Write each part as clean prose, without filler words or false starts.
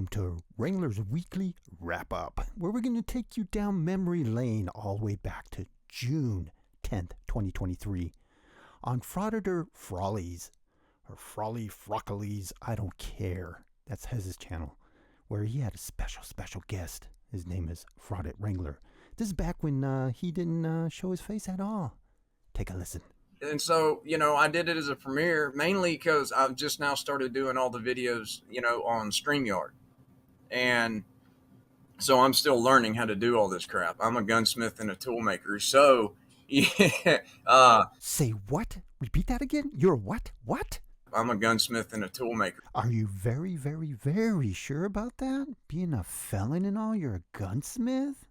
Welcome to Wrangler's Weekly Wrap-Up, where we're going to take you down memory lane all the way back to June 10th, 2023, on Frauditor Frawley's, or Frawley Frockleys, I don't care. That's his channel, where he had a special guest. His name is Fraudit Wrangler. This is back when he didn't show his face at all. Take a listen. And so, I did it as a premiere mainly because I've just now started doing all the videos, on StreamYard. And so I'm still learning how to do all this crap. I'm a gunsmith and a toolmaker. So, yeah. Say what? Repeat that again? You're what? What? I'm a gunsmith and a toolmaker. Are you very sure about that? Being a felon and all, you're a gunsmith?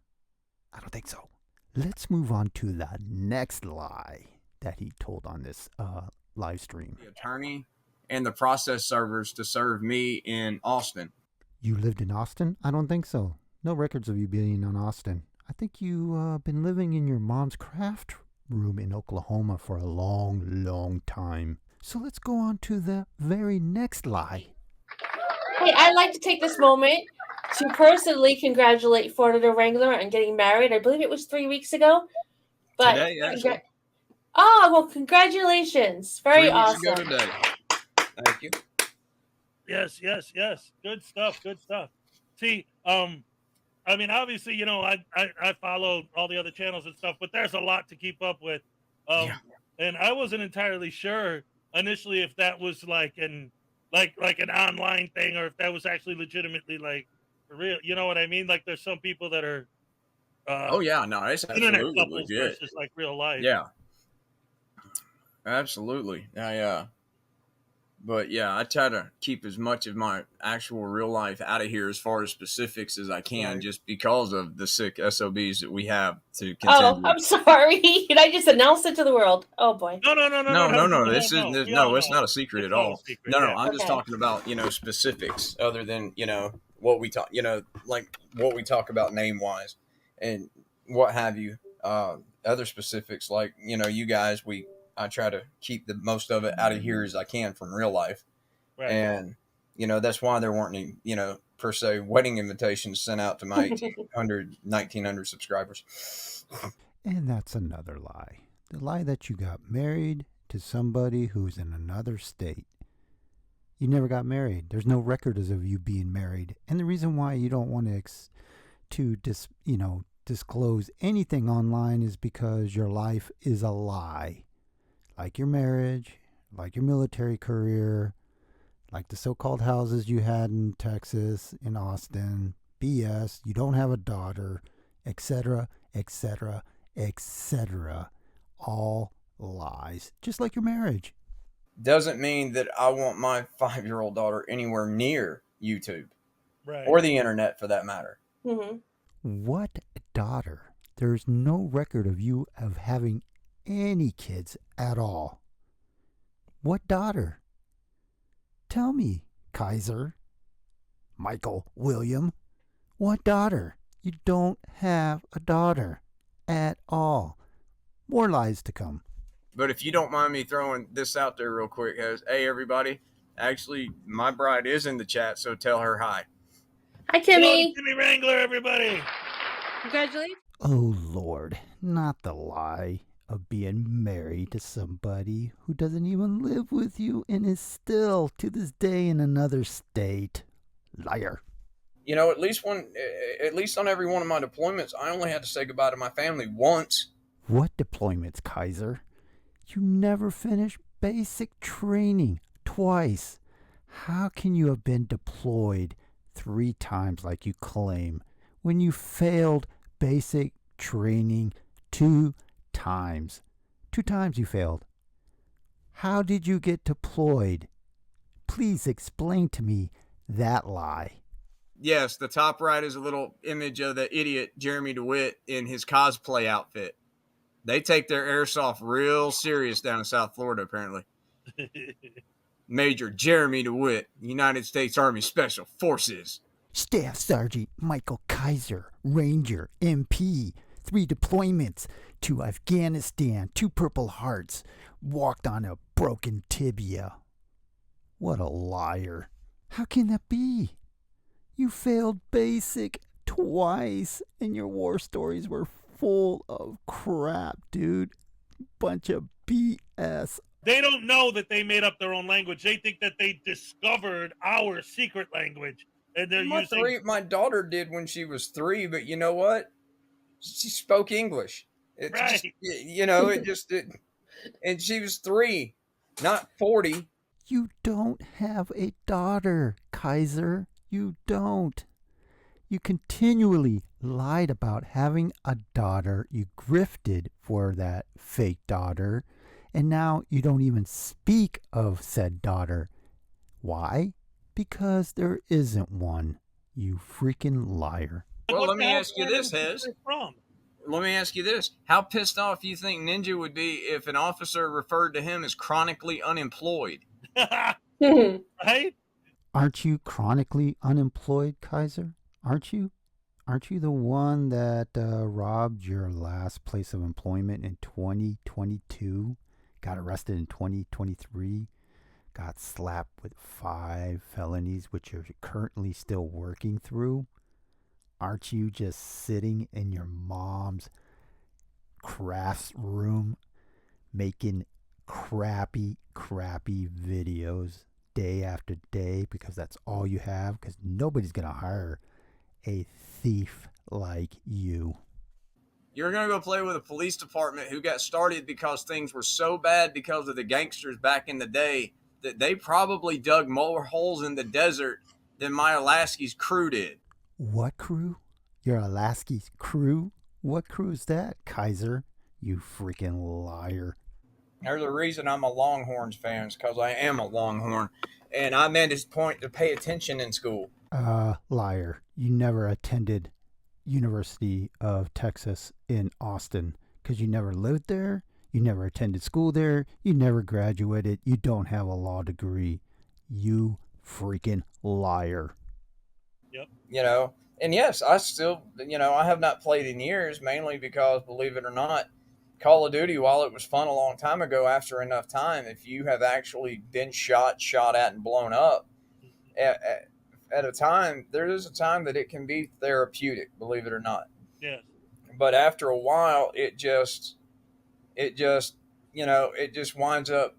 I don't think so. Let's move on to the next lie that he told on this live stream. The attorney and the process servers to serve me in Austin. You lived in Austin? I don't think so. No records of you being in Austin. I think you been living in your mom's craft room in Oklahoma for a long time. So let's go on to the very next lie. Hey, I'd like to take this moment to personally congratulate Frauditor Wrangler on getting married. I believe it was 3 weeks ago. But Today, actually. Oh, well, congratulations. Very 3 weeks awesome. ago today. Thank you. Yes. Good stuff. See, obviously, I follow all the other channels and stuff, but there's a lot to keep up with. And I wasn't entirely sure initially if that was like an online thing or if that was actually legitimately like for real. You know what I mean? Like there's some people that are It's internet absolutely couples legit. versus like real life. Yeah. Absolutely. But I try to keep as much of my actual real life out of here as far as specifics as I can, Right. just because of the sick SOBs that we have to contend Oh, with. I'm sorry. Did I just announce it to the world? Oh, boy. No. No. It's not a secret at all. Secret, No, yeah. I'm just Okay. talking about, specifics other than, what we talk, like what we talk about name wise and what have you. Other specifics like, you guys, I try to keep the most of it out of here as I can from real life. Right. And, that's why there weren't any, per se, wedding invitations sent out to my 1,900 subscribers. And that's another lie. The lie that you got married to somebody who's in another state. You never got married. There's no record of you being married. And the reason why you don't want to disclose anything online is because your life is a lie. Like your marriage, like your military career, like the so-called houses you had in Texas, in Austin, BS, you don't have a daughter, etc., all lies, just like your marriage. Doesn't mean that I want my 5-year-old daughter anywhere near YouTube Right. or the internet for that matter. Mm-hmm. What daughter? There's no record of you of having any kids at all. What daughter? Tell me, Kaiser, Michael, William, what daughter? You don't have a daughter at all. More lies to come. But if you don't mind me throwing this out there real quick, guys. Hey, everybody. Actually, my bride is in the chat, so tell her hi. Hi, Kimmie. Kimmie Wrangler, everybody. Congratulations. Oh, Lord, not the lie of being married to somebody who doesn't even live with you and is still, to this day, in another state. Liar. At least on every one of my deployments, I only had to say goodbye to my family once. What deployments, Kaiser? You never finished basic training twice. How can you have been deployed 3 times like you claim when you failed basic training 2 times? 2 times you failed. How did you get deployed? Please explain to me that lie. Yes, the top right is a little image of the idiot Jeremy DeWitt in his cosplay outfit. They take their airsoft real serious down in South Florida, apparently. Major Jeremy DeWitt, United States Army Special Forces. Staff Sergeant Michael Kaiser, Ranger, MP, 3 deployments to Afghanistan, 2 Purple Hearts, walked on a broken tibia. What a liar. How can that be? You failed basic twice, and your war stories were full of crap, dude. Bunch of BS. They don't know that they made up their own language. They think that they discovered our secret language, and they're using. My daughter did when she was 3, but you know what? She spoke English. It Right. just, you know, it just, and she was 3, not 40. You don't have a daughter, Kaiser. You don't. You continually lied about having a daughter. You grifted for that fake daughter. And now you don't even speak of said daughter. Why? Because there isn't one. You freaking liar. Well, What let the me hell ask you planet this, is Hez. this from? Let me ask you this. How pissed off do you think Ninja would be if an officer referred to him as chronically unemployed? Right? Aren't you chronically unemployed, Kaiser? Aren't you? Aren't you the one that robbed your last place of employment in 2022? Got arrested in 2023? Got slapped with 5 felonies, which you're currently still working through? Aren't you just sitting in your mom's crafts room making crappy videos day after day because that's all you have? Because nobody's going to hire a thief like you. You're going to go play with a police department who got started because things were so bad because of the gangsters back in the day that they probably dug more holes in the desert than my Alaska's crew did. What crew? Your Alaska's crew? What crew is that, Kaiser? You freaking liar. There's a reason I'm a Longhorns fan, is because I am a Longhorn. And I made this point to pay attention in school. Liar. You never attended University of Texas in Austin because you never lived there. You never attended school there. You never graduated. You don't have a law degree. You freaking liar. Yep. You know, and yes, I still, you know, I have not played in years, mainly because, believe it or not, Call of Duty, while it was fun a long time ago, after enough time, if you have actually been shot at, and blown up at a time, there is a time that it can be therapeutic, believe it or not. Yes. But after a while, it just, you know, it just winds up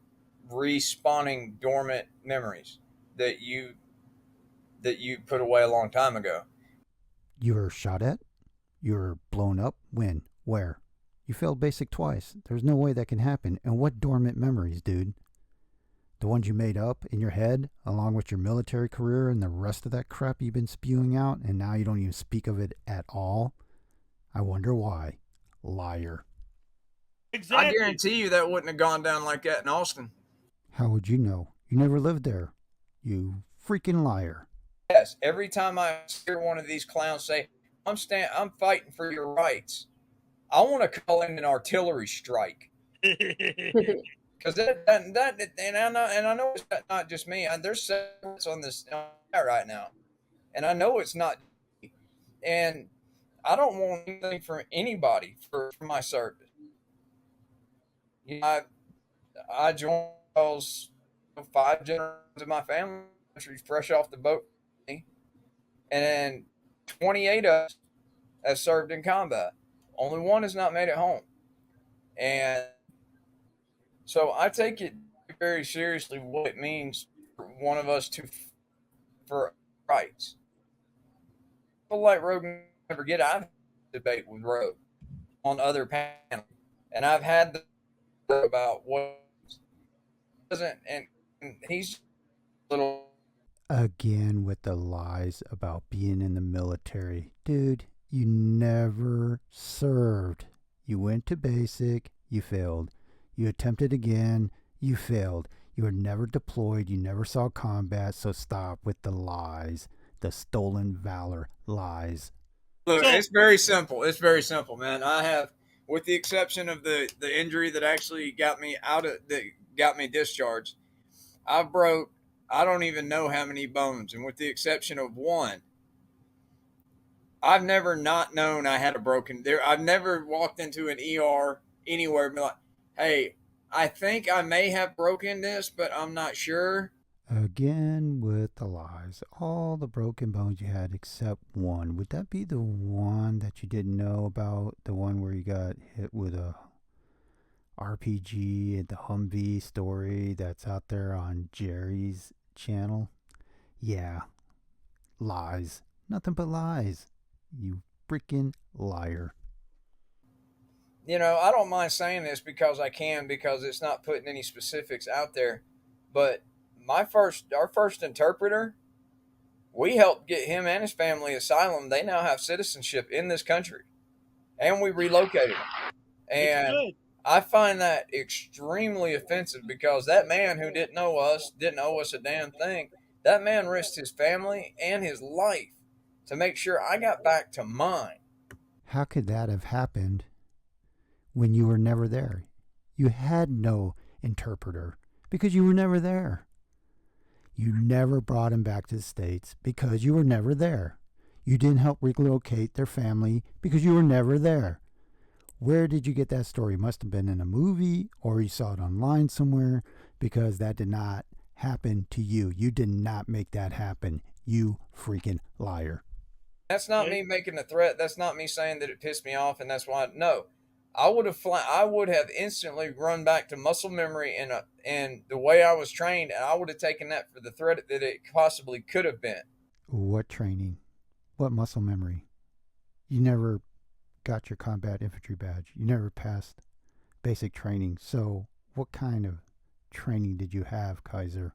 respawning dormant memories that you put away a long time ago. You were shot at? You were blown up? When? Where? You failed basic twice. There's no way that can happen. And what dormant memories, dude? The ones you made up in your head, along with your military career and the rest of that crap you've been spewing out, and now you don't even speak of it at all? I wonder why. Liar. Exactly. I guarantee you that wouldn't have gone down like that in Austin. How would you know? You never lived there. You freaking liar. Yes, every time I hear one of these clowns say, I'm fighting for your rights," I want to call in an artillery strike. Because and I know it's not just me. There's several on this right now, and I know it's not. And I don't want anything from anybody for my service. You know, I joined those 5 generations of my family, fresh off the boat, and then 28 of us have served in combat. Only one has not made it home, and so I take it very seriously what it means for one of us to for rights. People like Rogue never get. I've had a debate with Rogue on other panels, and I've had the about what doesn't, and he's a little Again with the lies about being in the military. Dude, you never served. You went to basic, you failed. You attempted again, you failed. You were never deployed, you never saw combat, so stop with the lies. The stolen valor lies. Look, it's very simple. It's very simple, man. I have, with the exception of the injury that actually got me discharged, I broke, I don't even know how many bones, and with the exception of one, I've never not known I had a broken there. I've never walked into an ER anywhere and be like, "Hey, I think I may have broken this, but I'm not sure." Again with the lies. All the broken bones you had except one. Would that be the one that you didn't know about? The one where you got hit with a RPG and the Humvee story that's out there on Jerry's channel? Yeah. Lies. Nothing but lies. You freaking liar. You know, I don't mind saying this because I can, because it's not putting any specifics out there. But our first interpreter, we helped get him and his family asylum. They now have citizenship in this country, and we relocated them. It's And good. I find that extremely offensive because that man who didn't know us, didn't owe us a damn thing. That man risked his family and his life to make sure I got back to mine. How could that have happened when you were never there? You had no interpreter because you were never there. You never brought him back to the States because you were never there. You didn't help relocate their family because you were never there. Where did you get that story? Must have been in a movie or you saw it online somewhere, because that did not happen to you. You did not make that happen. You freaking liar. That's not me making a threat. That's not me saying that it pissed me off and that's why. No, I would have instantly run back to muscle memory and the way I was trained, and I would have taken that for the threat that it possibly could have been. What training? What muscle memory? You never got your combat infantry badge. You never passed basic training. So what kind of training did you have, Kaiser?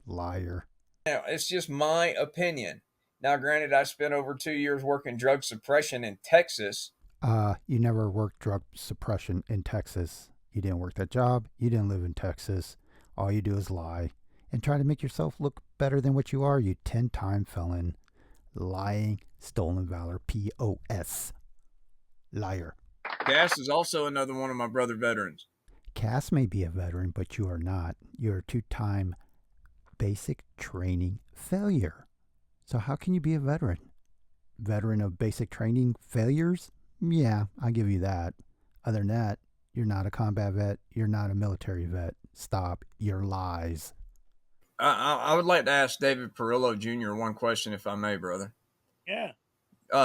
Liar. Now, it's just my opinion. Now, granted, I spent over 2 years working drug suppression in Texas. You never worked drug suppression in Texas. You didn't work that job. You didn't live in Texas. All you do is lie and try to make yourself look better than what you are, you 10-time felon. Lying, stolen valor, POS. Liar. Cass is also another one of my brother veterans. Cass may be a veteran, but you are not. You're a 2-time basic training failure. So how can you be a veteran? Veteran of basic training failures? Yeah, I'll give you that. Other than that, you're not a combat vet. You're not a military vet. Stop your lies. I would like to ask David Perillo Jr. one question, if I may, brother. Yeah.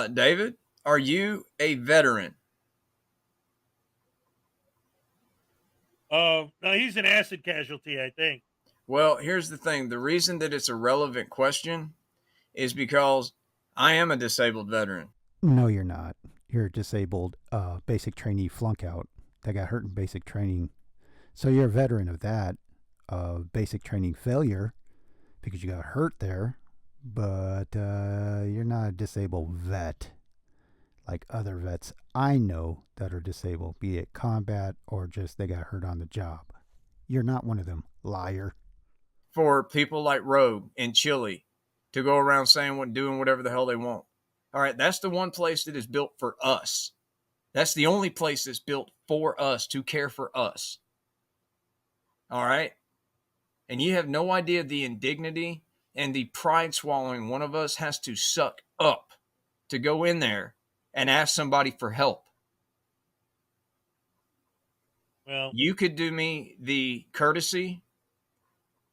David, are you a veteran? No, he's an acid casualty, I think. Well, here's the thing. The reason that it's a relevant question is because I am a disabled veteran. No, you're not. You're a disabled basic trainee flunk out that got hurt in basic training. So you're a veteran of that, basic training failure, because you got hurt there, but you're not a disabled vet like other vets I know that are disabled, be it combat or just they got hurt on the job. You're not one of them, liar. For people like Rogue and Chili to go around doing whatever the hell they want. All right, that's the one place that is built for us. That's the only place that's built for us, to care for us. All right? And you have no idea the indignity and the pride swallowing one of us has to suck up to go in there and ask somebody for help. Well, you could do me the courtesy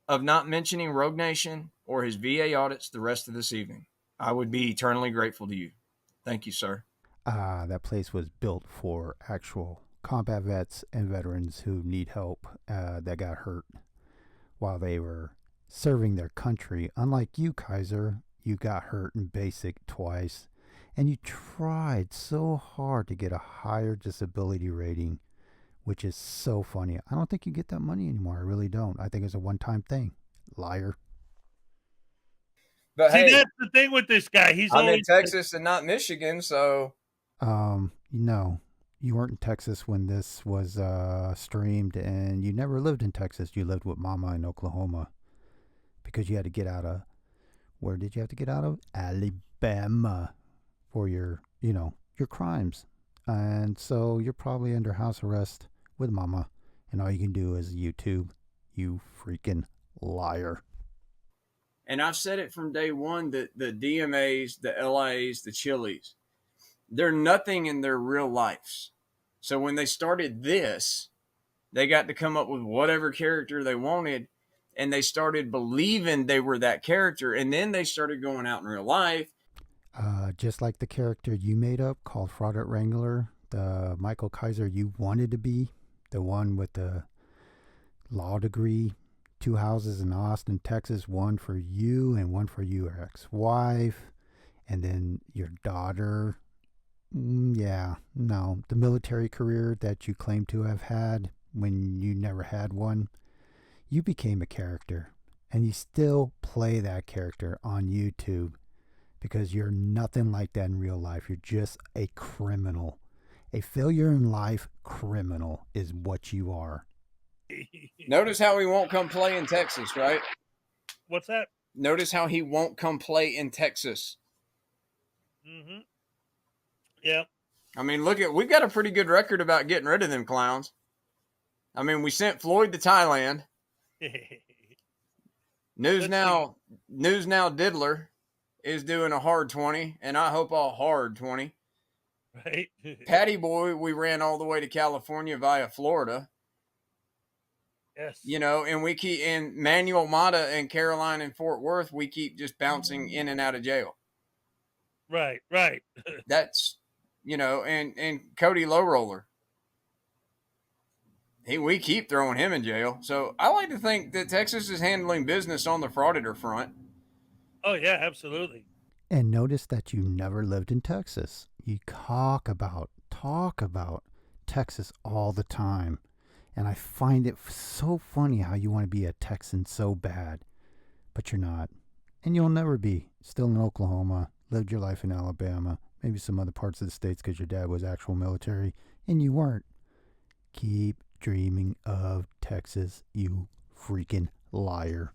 of not mentioning Rogue Nation or his VA audits the rest of this evening. I would be eternally grateful to you. Thank you, sir. That place was built for actual combat vets and veterans who need help that got hurt while they were serving their country. Unlike you, Kaiser, you got hurt in basic twice, and you tried so hard to get a higher disability rating, which is so funny. I don't think you get that money anymore. I really don't. I think it's a one-time thing. Liar. But see, hey, that's the thing with this guy. He's I'm in always Texas and not Michigan, so No, you weren't in Texas when this was streamed, and you never lived in Texas. You lived with Mama in Oklahoma because you had to get out of, where did you have to get out of? Alabama for your crimes. And so you're probably under house arrest with Mama, and all you can do is YouTube. You freaking liar. and I've said it from day one that the DMAs, the LIAs, the Chilies, they're nothing in their real lives. So when they started this, they got to come up with whatever character they wanted, and they started believing they were that character, and then they started going out in real life. Just like the character you made up called Fraudulent Wrangler, the Michael Kaiser you wanted to be, the one with the law degree, 2 houses in Austin, Texas, one for you and one for your ex-wife, and then your daughter. Yeah, no, the military career that you claim to have had when you never had one. You became a character, and you still play that character on YouTube because you're nothing like that in real life. You're just a criminal. A failure in life criminal is what you are. Notice how he won't come play in Texas, right? What's that? Notice how he won't come play in Texas. Mm-hmm. Yeah. I mean, we've got a pretty good record about getting rid of them clowns. I mean, we sent Floyd to Thailand. News Now Diddler is doing a hard 20, and I hope a hard 20. Right. Patty Boy, we ran all the way to California via Florida. Yes. You know, and we keep in Manuel Mata and Caroline and Fort Worth, we keep just bouncing in and out of jail. Right. That's, you know, and Cody Lowroller. We keep throwing him in jail. So I like to think that Texas is handling business on the frauditor front. Oh yeah, absolutely. And notice that you never lived in Texas. You talk about Texas all the time. And I find it so funny how you want to be a Texan so bad, but you're not. And you'll never be. Still in Oklahoma, lived your life in Alabama, maybe some other parts of the states because your dad was actual military, and you weren't. Keep dreaming of Texas, you freaking liar.